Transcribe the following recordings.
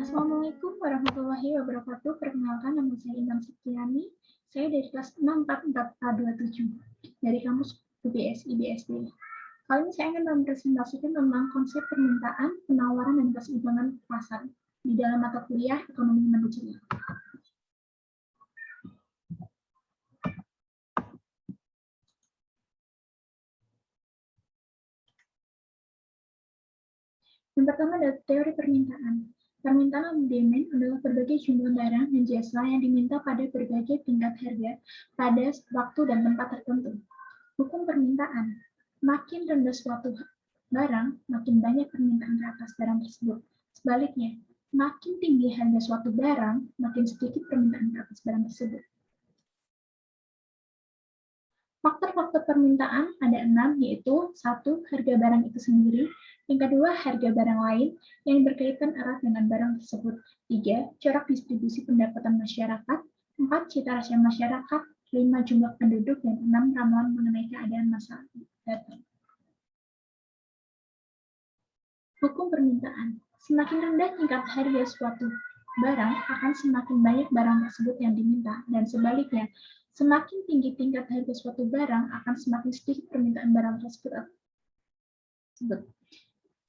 Assalamualaikum warahmatullahi wabarakatuh. Perkenalkan, nama saya Intan Septiani. Saya dari kelas 644A27 dari kampus UBS IBSD. Kali ini saya akan mempresentasikan tentang konsep permintaan, penawaran, dan keseimbangan pasar di dalam mata kuliah ekonomi manajerial. Yang pertama adalah teori permintaan. Permintaan atau demand adalah berbagai jumlah barang dan jasa yang diminta pada berbagai tingkat harga pada waktu dan tempat tertentu. Hukum permintaan. Makin rendah suatu barang, makin banyak permintaan ke atas barang tersebut. Sebaliknya, makin tinggi harga suatu barang, makin sedikit permintaan ke atas barang tersebut. Faktor-faktor permintaan ada 6, yaitu 1. Harga barang itu sendiri. Yang kedua, harga barang lain yang berkaitan erat dengan barang tersebut. 3. Corak distribusi pendapatan masyarakat. 4. Cita rasa masyarakat. 5. Jumlah penduduk. Dan 6. Ramalan mengenai keadaan masa datang. Hukum permintaan. Semakin rendah tingkat harga suatu barang, akan semakin banyak barang tersebut yang diminta. Dan sebaliknya, semakin tinggi tingkat harga suatu barang, akan semakin sedikit permintaan barang tersebut.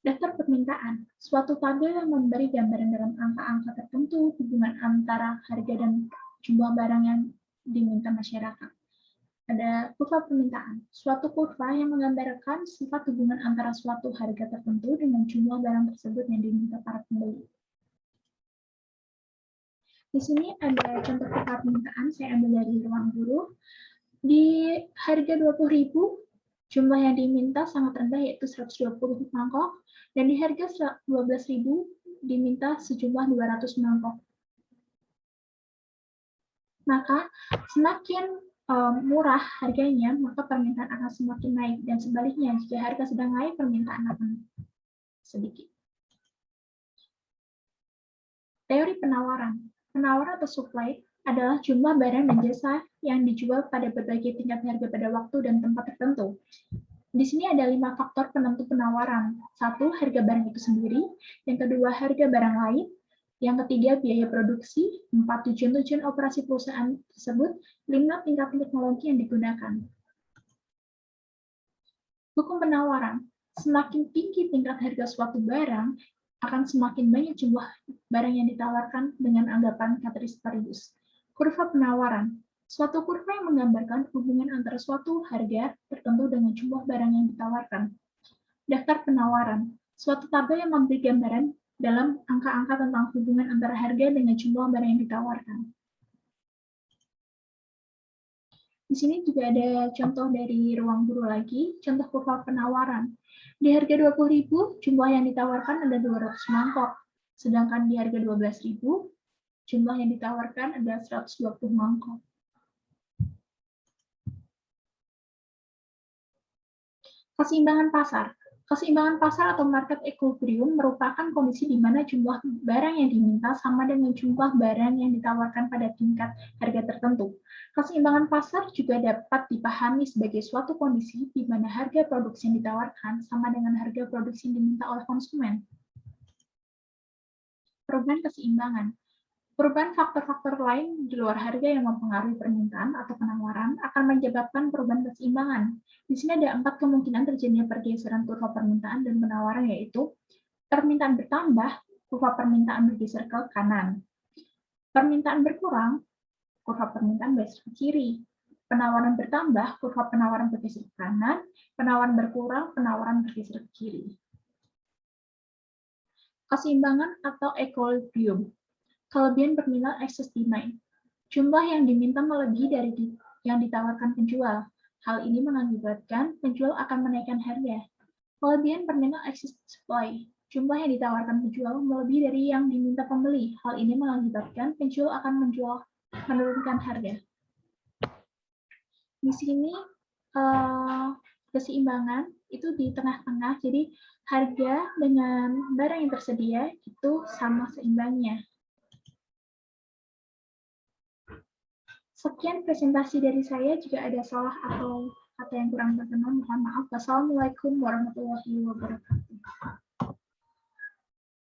Daftar permintaan. Suatu tabel yang memberi gambaran dalam angka-angka tertentu hubungan antara harga dan jumlah barang yang diminta masyarakat. Ada kurva permintaan. Suatu kurva yang menggambarkan sifat hubungan antara suatu harga tertentu dengan jumlah barang tersebut yang diminta para pembeli. Di sini ada contoh kurva permintaan, saya ambil dari ruang guru. Di harga 20.000, jumlah yang diminta sangat rendah, yaitu 120 mangkok, dan di harga 12.000 diminta sejumlah 200 mangkok. Maka semakin murah harganya, maka permintaan akan semakin naik, dan sebaliknya, jika harga sedang naik, permintaan akan sedikit. Teori penawaran. Penawaran atau supply adalah jumlah barang dan jasa yang dijual pada berbagai tingkat harga pada waktu dan tempat tertentu. Di sini ada 5 faktor penentu penawaran. 1. Harga barang itu sendiri. Yang kedua, harga barang lain. Yang ketiga, biaya produksi. 4. Tujuan-tujuan operasi perusahaan tersebut. 5. Tingkat teknologi yang digunakan. Hukum penawaran. Semakin tinggi tingkat harga suatu barang, akan semakin banyak jumlah barang yang ditawarkan dengan anggapan ceteris. Kurva penawaran. Suatu kurva yang menggambarkan hubungan antara suatu harga tertentu dengan jumlah barang yang ditawarkan. Daftar penawaran. Suatu tabel yang memberi gambaran dalam angka-angka tentang hubungan antara harga dengan jumlah barang yang ditawarkan. Di sini juga ada contoh dari ruang guru lagi, contoh kurva penawaran. Di harga 20.000, jumlah yang ditawarkan ada 200 mangkok. Sedangkan di harga 12.000, jumlah yang ditawarkan ada 120 mangkok. Keseimbangan pasar. Keseimbangan pasar atau market equilibrium merupakan kondisi di mana jumlah barang yang diminta sama dengan jumlah barang yang ditawarkan pada tingkat harga tertentu. Keseimbangan pasar juga dapat dipahami sebagai suatu kondisi di mana harga produksi yang ditawarkan sama dengan harga produksi yang diminta oleh konsumen. Perubahan keseimbangan. Perubahan faktor-faktor lain di luar harga yang mempengaruhi permintaan atau penawaran akan menyebabkan perubahan keseimbangan. Di sini ada 4 kemungkinan terjadinya pergeseran kurva permintaan dan penawaran, yaitu permintaan bertambah, kurva permintaan bergeser ke kanan. Permintaan berkurang, kurva permintaan bergeser ke kiri. Penawaran bertambah, kurva penawaran bergeser ke kanan. Penawaran berkurang, penawaran bergeser ke kiri. Keseimbangan atau equilibrium. Kelebihan bernilai excess demand. Jumlah yang diminta melebihi dari yang ditawarkan penjual. Hal ini mengakibatkan penjual akan menaikkan harga. Kelebihan bernilai excess supply. Jumlah yang ditawarkan penjual melebihi dari yang diminta pembeli. Hal ini mengakibatkan penjual akan menurunkan harga. Di sini keseimbangan itu di tengah-tengah, jadi harga dengan barang yang tersedia itu sama seimbangnya. Sekian presentasi dari saya. Jika ada salah atau kata yang kurang berkenan, mohon maaf. Wassalamualaikum warahmatullahi wabarakatuh.